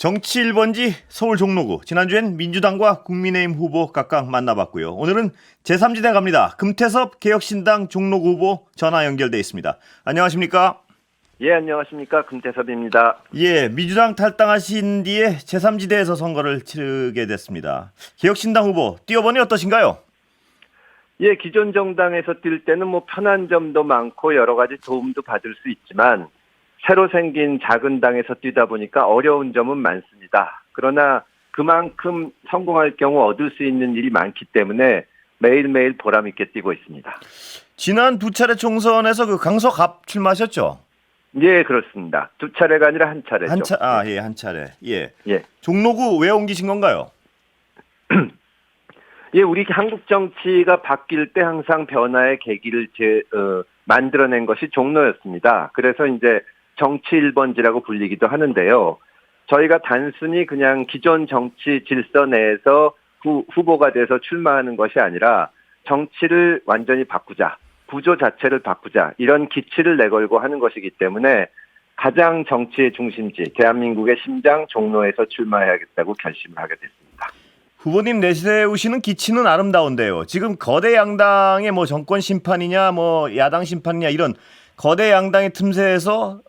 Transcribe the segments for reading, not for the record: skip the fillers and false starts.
정치 1번지 서울 종로구. 지난주엔 민주당과 국민의힘 후보 각각 만나봤고요. 오늘은 제3지대 갑니다. 금태섭 개혁신당 종로구 후보 전화 연결돼 있습니다. 안녕하십니까? 예, 안녕하십니까. 금태섭입니다. 예, 민주당 탈당하신 뒤에 제3지대에서 선거를 치르게 됐습니다. 개혁신당 후보 뛰어보니 어떠신가요? 예, 기존 정당에서 뛸 때는 편한 점도 많고 여러 가지 도움도 받을 수 있지만 새로 생긴 작은 당에서 뛰다 보니까 어려운 점은 많습니다. 그러나 그만큼 성공할 경우 얻을 수 있는 일이 많기 때문에 매일매일 보람있게 뛰고 있습니다. 지난 두 차례 총선에서 그 강서갑 출마하셨죠? 예, 그렇습니다. 두 차례가 아니라 한 차례죠. 한 차례. 예. 예. 종로구 왜 옮기신 건가요? 예, 우리 한국 정치가 바뀔 때 항상 변화의 계기를 만들어낸 것이 종로였습니다. 그래서 이제 정치 1번지라고 불리기도 하는데요. 저희가 단순히 그냥 기존 정치 질서 내에서 후보가 돼서 출마하는 것이 아니라 정치를 완전히 바꾸자, 구조 자체를 바꾸자, 이런 기치를 내걸고 하는 것이기 때문에 가장 정치의 중심지, 대한민국의 심장 종로에서 출마해야겠다고 결심을 하게 됐습니다. 후보님 내세우시는 기치는 아름다운데요. 지금 거대 양당의 정권 심판이냐 야당 심판이냐 이런 거대 양당의 틈새에서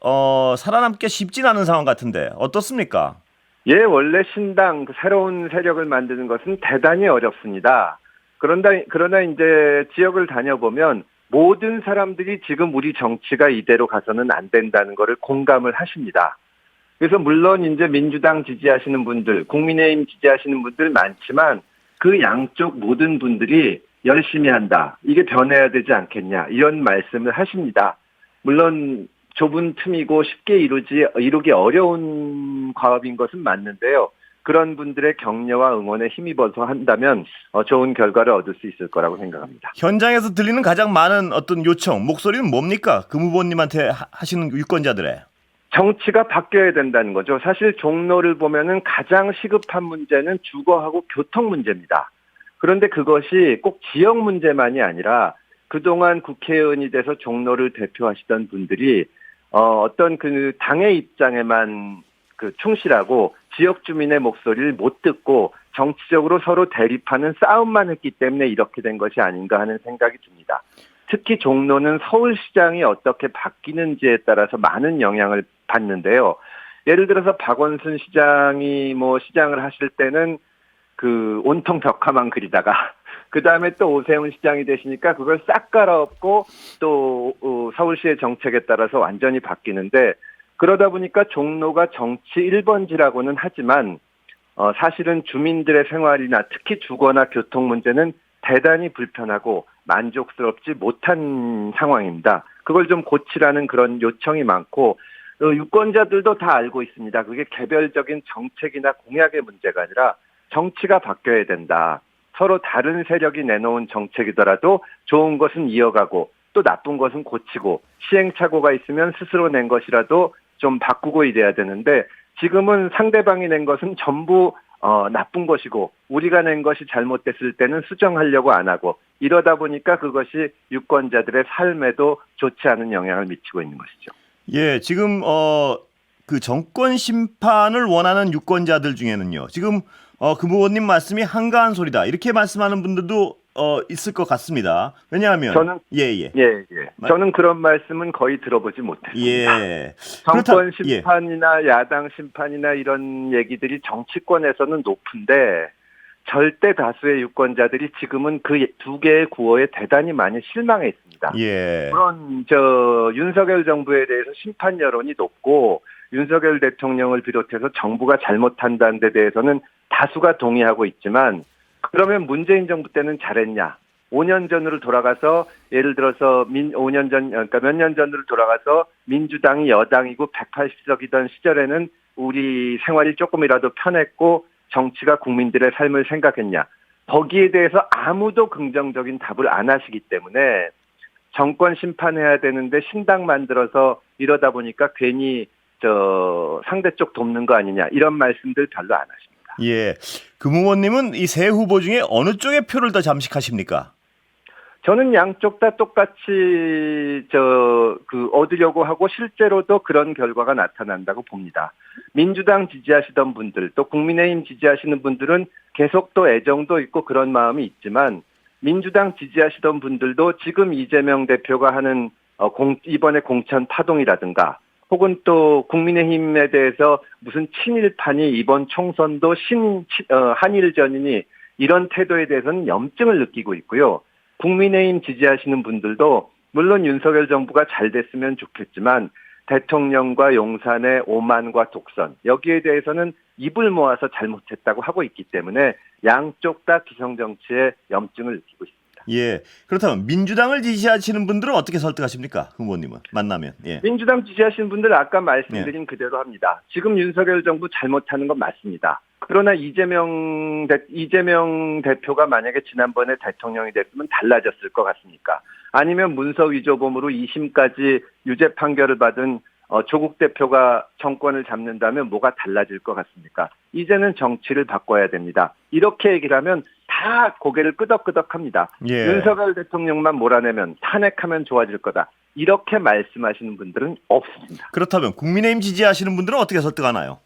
살아남기 쉽진 않은 상황 같은데 어떻습니까? 예, 원래 신당, 새로운 세력을 만드는 것은 대단히 어렵습니다. 그러나 이제 지역을 다녀보면 모든 사람들이 지금 우리 정치가 이대로 가서는 안 된다는 것을 공감을 하십니다. 그래서 물론 이제 민주당 지지하시는 분들, 국민의힘 지지하시는 분들 많지만 그 양쪽 모든 분들이 열심히 한다. 이게 변해야 되지 않겠냐. 이런 말씀을 하십니다. 물론 좁은 틈이고 쉽게 이루기 어려운 과업인 것은 맞는데요. 그런 분들의 격려와 응원에 힘입어서 한다면 좋은 결과를 얻을 수 있을 거라고 생각합니다. 현장에서 들리는 가장 많은 어떤 요청, 목소리는 뭡니까? 금 후보님한테 하시는 유권자들의. 정치가 바뀌어야 된다는 거죠. 사실 종로를 보면은 가장 시급한 문제는 주거하고 교통 문제입니다. 그런데 그것이 꼭 지역 문제만이 아니라 그동안 국회의원이 돼서 종로를 대표하시던 분들이 어떤 그 당의 입장에만 충실하고 지역 주민의 목소리를 못 듣고 정치적으로 서로 대립하는 싸움만 했기 때문에 이렇게 된 것이 아닌가 하는 생각이 듭니다. 특히 종로는 서울시장이 어떻게 바뀌는지에 따라서 많은 영향을 받는데요. 예를 들어서 박원순 시장이 시장을 하실 때는 온통 벽화만 그리다가 그 다음에 또 오세훈 시장이 되시니까 그걸 싹 갈아엎고 또 서울시의 정책에 따라서 완전히 바뀌는데 그러다 보니까 종로가 정치 1번지라고는 하지만 사실은 주민들의 생활이나 특히 주거나 교통 문제는 대단히 불편하고 만족스럽지 못한 상황입니다. 그걸 좀 고치라는 그런 요청이 많고 유권자들도 다 알고 있습니다. 그게 개별적인 정책이나 공약의 문제가 아니라 정치가 바뀌어야 된다. 서로 다른 세력이 내놓은 정책이더라도 좋은 것은 이어가고 또 나쁜 것은 고치고 시행착오가 있으면 스스로 낸 것이라도 좀 바꾸고 이래야 되는데 지금은 상대방이 낸 것은 전부 나쁜 것이고 우리가 낸 것이 잘못됐을 때는 수정하려고 안 하고 이러다 보니까 그것이 유권자들의 삶에도 좋지 않은 영향을 미치고 있는 것이죠. 예, 지금 그 정권 심판을 원하는 유권자들 중에는요. 지금 금 후보님 말씀이 한가한 소리다 이렇게 말씀하는 분들도 있을 것 같습니다. 왜냐하면 저는 저는 그런 말씀은 거의 들어보지 못했습니다. 예. 정권 심판이나 야당 심판이나 이런 얘기들이 정치권에서는 높은데 절대 다수의 유권자들이 지금은 그 두 개의 구호에 대단히 많이 실망해 있습니다. 예. 물론 윤석열 정부에 대해서 심판 여론이 높고 윤석열 대통령을 비롯해서 정부가 잘못한다는 데 대해서는 다수가 동의하고 있지만 그러면 문재인 정부 때는 잘했냐? 5년 전으로 돌아가서 예를 들어서 5년 전 그러니까 몇 년 전으로 돌아가서 민주당이 여당이고 180석이던 시절에는 우리 생활이 조금이라도 편했고 정치가 국민들의 삶을 생각했냐? 거기에 대해서 아무도 긍정적인 답을 안 하시기 때문에 정권 심판해야 되는데 신당 만들어서 이러다 보니까 괜히 상대 쪽 돕는 거 아니냐 이런 말씀들 별로 안 하십니다. 예, 금 후보님은 이 세 후보 중에 어느 쪽의 표를 더 잠식하십니까? 저는 양쪽 다 똑같이 얻으려고 하고 실제로도 그런 결과가 나타난다고 봅니다. 민주당 지지하시던 분들 또 국민의힘 지지하시는 분들은 계속 또 애정도 있고 그런 마음이 있지만 민주당 지지하시던 분들도 지금 이재명 대표가 하는 이번에 공천 파동이라든가 혹은 또 국민의힘에 대해서 무슨 친일파니 이번 총선도 한일전이니 이런 태도에 대해서는 염증을 느끼고 있고요. 국민의힘 지지하시는 분들도 물론 윤석열 정부가 잘 됐으면 좋겠지만 대통령과 용산의 오만과 독선 여기에 대해서는 입을 모아서 잘못했다고 하고 있기 때문에 양쪽 다 기성정치에 염증을 느끼고 있습니다. 예. 그렇다면 민주당을 지지하시는 분들은 어떻게 설득하십니까? 후보님은 만나면. 예. 민주당 지지하시는 분들 아까 말씀드린 그대로 합니다. 지금 윤석열 정부 잘못하는 건 맞습니다. 그러나 이재명 대표가 만약에 지난번에 대통령이 됐으면 달라졌을 것 같습니까? 아니면 문서 위조범으로 2심까지 유죄 판결을 받은 조국 대표가 정권을 잡는다면 뭐가 달라질 것 같습니까? 이제는 정치를 바꿔야 됩니다. 이렇게 얘기를 하면 다 고개를 끄덕끄덕합니다. 예. 윤석열 대통령만 몰아내면 탄핵하면 좋아질 거다. 이렇게 말씀하시는 분들은 없습니다. 그렇다면 국민의힘 지지하시는 분들은 어떻게 설득하나요?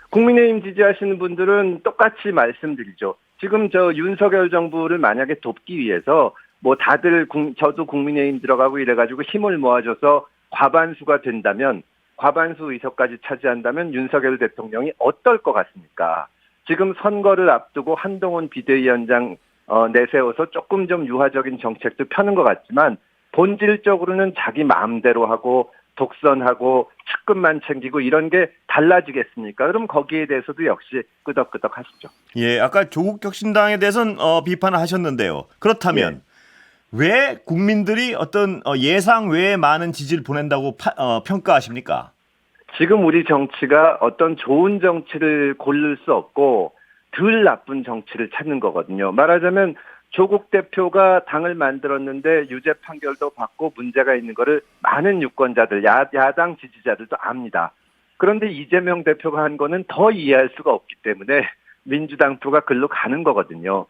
국민의힘 지지하시는 분들은 똑같이 말씀드리죠. 지금 윤석열 정부를 만약에 돕기 위해서 뭐 다들 저도 국민의힘 들어가고 이래가지고 힘을 모아줘서 과반수가 된다면 과반수 의석까지 차지한다면 윤석열 대통령이 어떨 것 같습니까? 지금 선거를 앞두고 한동훈 비대위원장 내세워서 조금 좀 유화적인 정책도 펴는 것 같지만 본질적으로는 자기 마음대로 하고 독선하고 측근만 챙기고 이런 게 달라지겠습니까? 그럼 거기에 대해서도 역시 끄덕끄덕 하시죠. 예, 아까 조국 혁신당에 대해서는 비판을 하셨는데요. 그렇다면 왜 국민들이 어떤 예상 외에 많은 지지를 보낸다고 평가하십니까? 지금 우리 정치가 어떤 좋은 정치를 고를 수 없고 덜 나쁜 정치를 찾는 거거든요. 말하자면 조국 대표가 당을 만들었는데 유죄 판결도 받고 문제가 있는 거를 많은 유권자들, 야당 지지자들도 압니다. 그런데 이재명 대표가 한 거는 더 이해할 수가 없기 때문에 민주당 표가 글로 가는 거거든요.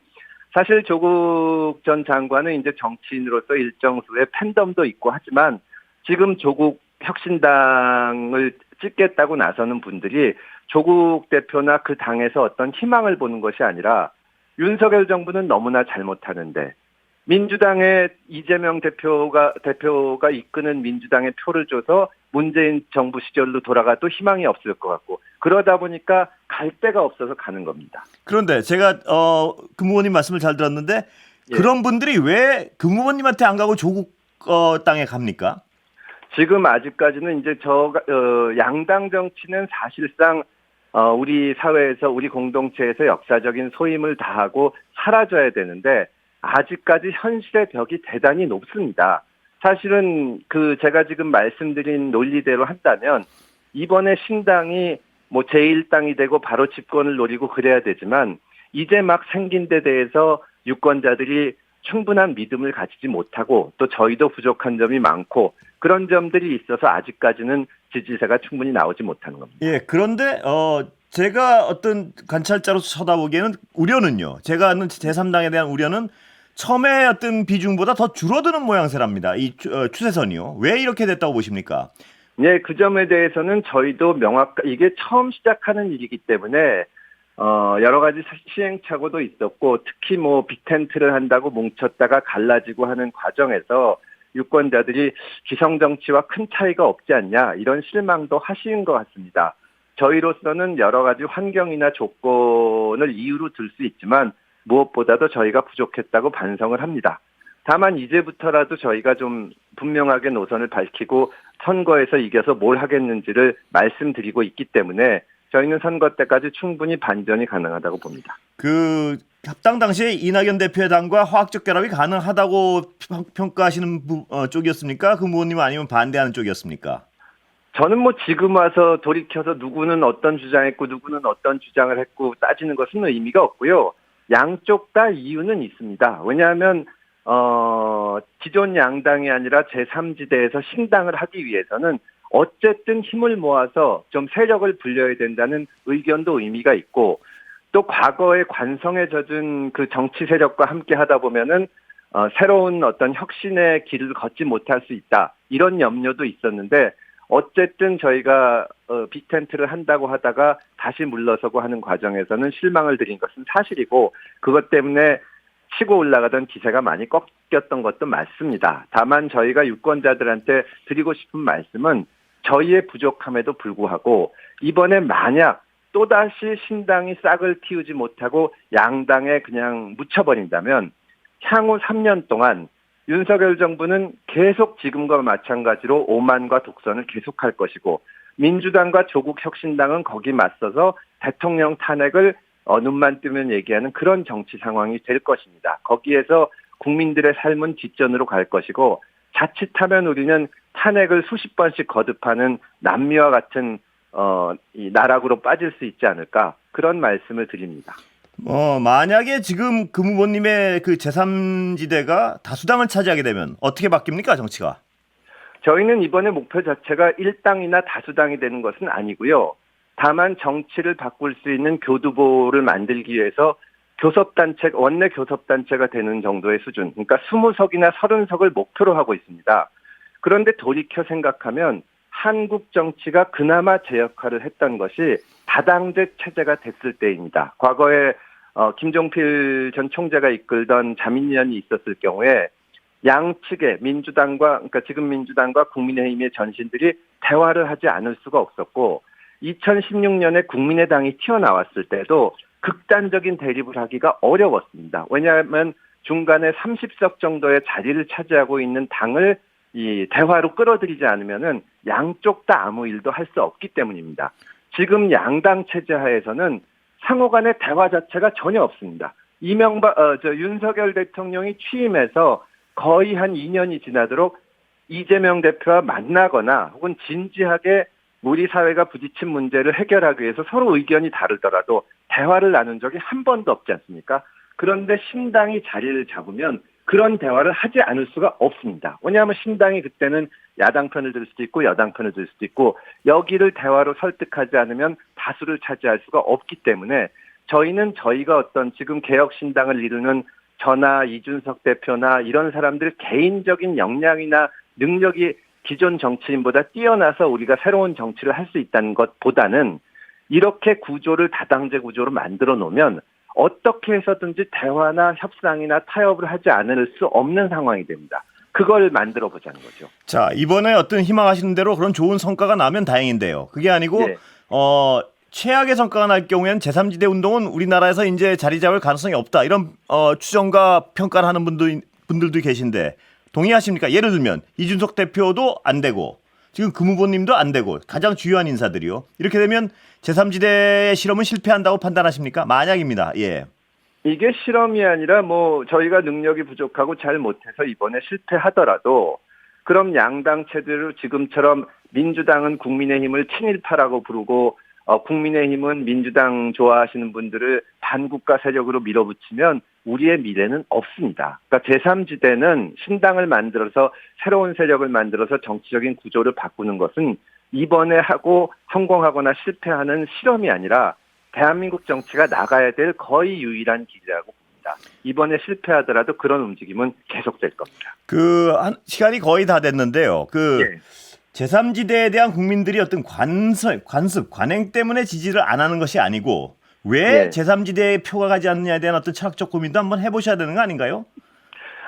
사실 조국 전 장관은 이제 정치인으로서 일정 수의 팬덤도 있고 하지만 지금 조국 혁신당을 찍겠다고 나서는 분들이 조국 대표나 그 당에서 어떤 희망을 보는 것이 아니라 윤석열 정부는 너무나 잘못하는데 민주당의 이재명 대표가 이끄는 민주당의 표를 줘서 문재인 정부 시절로 돌아가도 희망이 없을 것 같고 그러다 보니까 갈 데가 없어서 가는 겁니다. 그런데 제가 금무원님 말씀을 잘 들었는데 그런 분들이 왜 금무원님한테 안 가고 조국 땅에 갑니까? 지금 아직까지는 이제 양당 정치는 사실상 우리 사회에서 우리 공동체에서 역사적인 소임을 다하고 사라져야 되는데 아직까지 현실의 벽이 대단히 높습니다. 사실은 제가 지금 말씀드린 논리대로 한다면 이번에 신당이 뭐 제1당이 되고 바로 집권을 노리고 그래야 되지만 이제 막 생긴 데 대해서 유권자들이 충분한 믿음을 가지지 못하고 또 저희도 부족한 점이 많고 그런 점들이 있어서 아직까지는 지지세가 충분히 나오지 못하는 겁니다. 예, 그런데 제가 어떤 관찰자로서 쳐다보기에는 우려는요. 제가 아는 제3당에 대한 우려는 처음에 어떤 비중보다 더 줄어드는 모양새랍니다. 이 추세선이요. 왜 이렇게 됐다고 보십니까? 네, 그 점에 대해서는 저희도 이게 처음 시작하는 일이기 때문에 여러 가지 시행착오도 있었고 특히 뭐 빅텐트를 한다고 뭉쳤다가 갈라지고 하는 과정에서 유권자들이 기성정치와 큰 차이가 없지 않냐 이런 실망도 하시는 것 같습니다. 저희로서는 여러 가지 환경이나 조건을 이유로 들 수 있지만 무엇보다도 저희가 부족했다고 반성을 합니다. 다만 이제부터라도 저희가 좀 분명하게 노선을 밝히고 선거에서 이겨서 뭘 하겠는지를 말씀드리고 있기 때문에 저희는 선거 때까지 충분히 반전이 가능하다고 봅니다. 합당 당시에 이낙연 대표의 당과 화학적 결합이 가능하다고 평가하시는 쪽이었습니까? 그 의원님은 아니면 반대하는 쪽이었습니까? 저는 뭐 지금 와서 돌이켜서 누구는 어떤 주장했고 누구는 어떤 주장을 했고 따지는 것은 의미가 없고요. 양쪽 다 이유는 있습니다. 왜냐하면 기존 양당이 아니라 제3지대에서 신당을 하기 위해서는 어쨌든 힘을 모아서 좀 세력을 불려야 된다는 의견도 의미가 있고 또 과거의 관성에 젖은 그 정치 세력과 함께 하다 보면은 새로운 어떤 혁신의 길을 걷지 못할 수 있다. 이런 염려도 있었는데 어쨌든 저희가 빅텐트를 한다고 하다가 다시 물러서고 하는 과정에서는 실망을 드린 것은 사실이고 그것 때문에 치고 올라가던 기세가 많이 꺾였던 것도 맞습니다. 다만 저희가 유권자들한테 드리고 싶은 말씀은 저희의 부족함에도 불구하고 이번에 만약 또다시 신당이 싹을 틔우지 못하고 양당에 그냥 묻혀버린다면 향후 3년 동안 윤석열 정부는 계속 지금과 마찬가지로 오만과 독선을 계속할 것이고 민주당과 조국혁신당은 거기 맞서서 대통령 탄핵을 눈만 뜨면 얘기하는 그런 정치 상황이 될 것입니다. 거기에서 국민들의 삶은 뒷전으로 갈 것이고 자칫하면 우리는 탄핵을 수십 번씩 거듭하는 남미와 같은 이 나락으로 빠질 수 있지 않을까 그런 말씀을 드립니다. 만약에 지금 금 후보님의 그 제3지대가 다수당을 차지하게 되면 어떻게 바뀝니까, 정치가? 저희는 이번에 목표 자체가 일당이나 다수당이 되는 것은 아니고요. 다만 정치를 바꿀 수 있는 교두보를 만들기 위해서 교섭단체, 원내 교섭단체가 되는 정도의 수준, 그러니까 20석이나 30석을 목표로 하고 있습니다. 그런데 돌이켜 생각하면 한국 정치가 그나마 제 역할을 했던 것이 다당제 체제가 됐을 때입니다. 과거에 김종필 전 총재가 이끌던 자민련이 있었을 경우에 양측의 민주당과 그러니까 지금 민주당과 국민의힘의 전신들이 대화를 하지 않을 수가 없었고 2016년에 국민의당이 튀어나왔을 때도 극단적인 대립을 하기가 어려웠습니다. 왜냐하면 중간에 30석 정도의 자리를 차지하고 있는 당을 이 대화로 끌어들이지 않으면은 양쪽 다 아무 일도 할 수 없기 때문입니다. 지금 양당 체제 하에서는 상호 간의 대화 자체가 전혀 없습니다. 윤석열 대통령이 취임해서 거의 한 2년이 지나도록 이재명 대표와 만나거나 혹은 진지하게 우리 사회가 부딪힌 문제를 해결하기 위해서 서로 의견이 다르더라도 대화를 나눈 적이 한 번도 없지 않습니까? 그런데 신당이 자리를 잡으면 그런 대화를 하지 않을 수가 없습니다. 왜냐하면 신당이 그때는 야당 편을 들 수도 있고 여당 편을 들 수도 있고 여기를 대화로 설득하지 않으면 다수를 차지할 수가 없기 때문에 저희는 저희가 어떤 지금 개혁신당을 이루는 저나 이준석 대표나 이런 사람들 개인적인 역량이나 능력이 기존 정치인보다 뛰어나서 우리가 새로운 정치를 할 수 있다는 것보다는 이렇게 구조를 다당제 구조로 만들어 놓으면 어떻게 해서든지 대화나 협상이나 타협을 하지 않을 수 없는 상황이 됩니다. 그걸 만들어 보자는 거죠. 자, 이번에 어떤 희망하시는 대로 그런 좋은 성과가 나면 다행인데요. 그게 아니고 예. 최악의 성과가 날 경우에는 제3지대 운동은 우리나라에서 이제 자리 잡을 가능성이 없다. 이런 추정과 평가를 하는 분들도 계신데 동의하십니까? 예를 들면 이준석 대표도 안 되고 지금 금 후보님도 안 되고 가장 주요한 인사들이요. 이렇게 되면 제3지대의 실험은 실패한다고 판단하십니까? 만약입니다. 예. 이게 실험이 아니라 저희가 능력이 부족하고 잘 못해서 이번에 실패하더라도 그럼 양당 체제로 지금처럼 민주당은 국민의힘을 친일파라고 부르고 국민의힘은 민주당 좋아하시는 분들을 반국가 세력으로 밀어붙이면 우리의 미래는 없습니다. 그러니까 제3지대는 신당을 만들어서 새로운 세력을 만들어서 정치적인 구조를 바꾸는 것은 이번에 하고 성공하거나 실패하는 실험이 아니라 대한민국 정치가 나가야 될 거의 유일한 길이라고 봅니다. 이번에 실패하더라도 그런 움직임은 계속될 겁니다. 시간이 거의 다 됐는데요. 예. 제3지대에 대한 국민들이 어떤 관습, 관행 때문에 지지를 안 하는 것이 아니고 왜 예. 제3지대에 표가 가지 않느냐에 대한 어떤 철학적 고민도 한번 해보셔야 되는 거 아닌가요?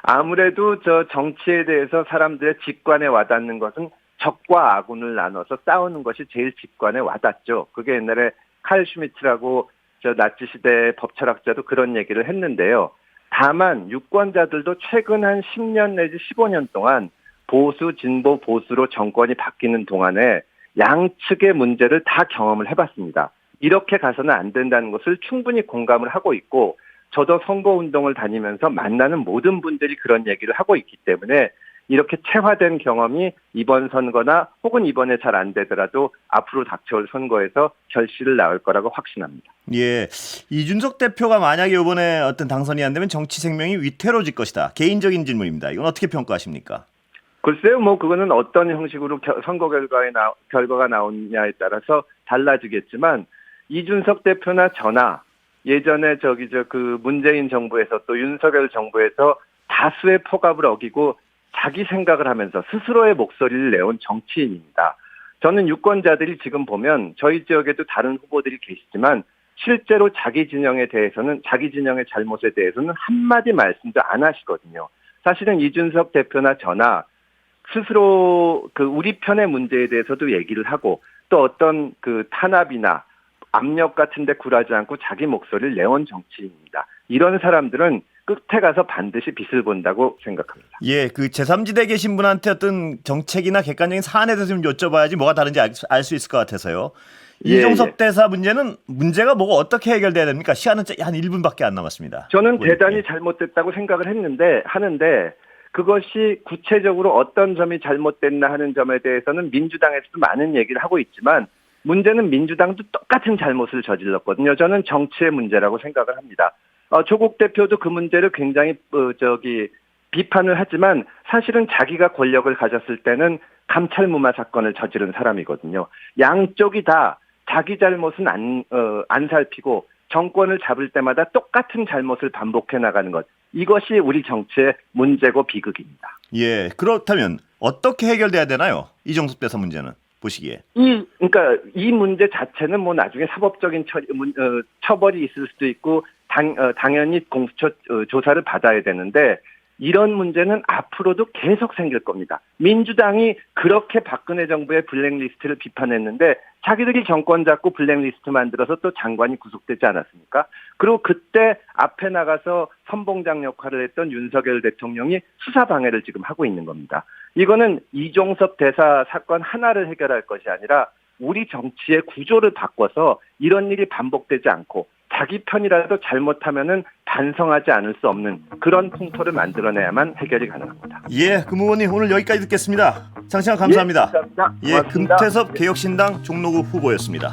아무래도 정치에 대해서 사람들의 직관에 와닿는 것은 적과 아군을 나눠서 싸우는 것이 제일 직관에 와닿죠. 그게 옛날에 칼 슈미트라고 나치 시대 법철학자도 그런 얘기를 했는데요. 다만 유권자들도 최근 한 10년 내지 15년 동안 보수, 진보, 보수로 정권이 바뀌는 동안에 양측의 문제를 다 경험을 해봤습니다. 이렇게 가서는 안 된다는 것을 충분히 공감을 하고 있고 저도 선거운동을 다니면서 만나는 모든 분들이 그런 얘기를 하고 있기 때문에 이렇게 체화된 경험이 이번 선거나 혹은 이번에 잘 안 되더라도 앞으로 닥쳐올 선거에서 결실을 낳을 거라고 확신합니다. 예, 이준석 대표가 만약에 이번에 어떤 당선이 안 되면 정치 생명이 위태로워질 것이다. 개인적인 질문입니다. 이건 어떻게 평가하십니까? 글쎄요, 그거는 어떤 형식으로 선거 결과가 나오냐에 따라서 달라지겠지만 이준석 대표나 저나 예전에 문재인 정부에서 또 윤석열 정부에서 다수의 포갑을 어기고 자기 생각을 하면서 스스로의 목소리를 내온 정치인입니다. 저는 유권자들이 지금 보면 저희 지역에도 다른 후보들이 계시지만 실제로 자기 진영에 대해서는 자기 진영의 잘못에 대해서는 한마디 말씀도 안 하시거든요. 사실은 이준석 대표나 저나 스스로 그 우리 편의 문제에 대해서도 얘기를 하고 또 어떤 그 탄압이나 압력 같은 데 굴하지 않고 자기 목소리를 내온 정치인입니다. 이런 사람들은 끝에 가서 반드시 빛을 본다고 생각합니다. 예, 그 제3지대에 계신 분한테 어떤 정책이나 객관적인 사안에 대해서 좀 여쭤봐야지 뭐가 다른지 알 수 있을 것 같아서요. 예, 이종섭 예. 대사 문제가 뭐가 어떻게 해결돼야 됩니까? 시간은 한 1분밖에 안 남았습니다. 저는 대단히 예. 잘못됐다고 생각을 하는데 그것이 구체적으로 어떤 점이 잘못됐나 하는 점에 대해서는 민주당에서도 많은 얘기를 하고 있지만 문제는 민주당도 똑같은 잘못을 저질렀거든요. 저는 정치의 문제라고 생각을 합니다. 조국 대표도 그 문제를 굉장히 비판을 하지만 사실은 자기가 권력을 가졌을 때는 감찰무마 사건을 저지른 사람이거든요. 양쪽이 다 자기 잘못은 안 살피고 정권을 잡을 때마다 똑같은 잘못을 반복해 나가는 것. 이것이 우리 정치의 문제고 비극입니다. 예, 그렇다면 어떻게 해결돼야 되나요? 이종섭 대사 문제는 보시기에. 그러니까 이 문제 자체는 뭐 나중에 사법적인 처벌이 있을 수도 있고 당연히 공수처 조사를 받아야 되는데 이런 문제는 앞으로도 계속 생길 겁니다. 민주당이 그렇게 박근혜 정부의 블랙리스트를 비판했는데 자기들이 정권 잡고 블랙리스트 만들어서 또 장관이 구속되지 않았습니까? 그리고 그때 앞에 나가서 선봉장 역할을 했던 윤석열 대통령이 수사 방해를 지금 하고 있는 겁니다. 이거는 이종섭 대사 사건 하나를 해결할 것이 아니라 우리 정치의 구조를 바꿔서 이런 일이 반복되지 않고 자기 편이라도 잘못하면은 반성하지 않을 수 없는 그런 풍토를 만들어내야만 해결이 가능합니다. 예, 금의원님 오늘 여기까지 듣겠습니다. 장시간 감사합니다. 예, 감사합니다. 예, 고맙습니다. 금태섭 개혁신당 종로구 후보였습니다.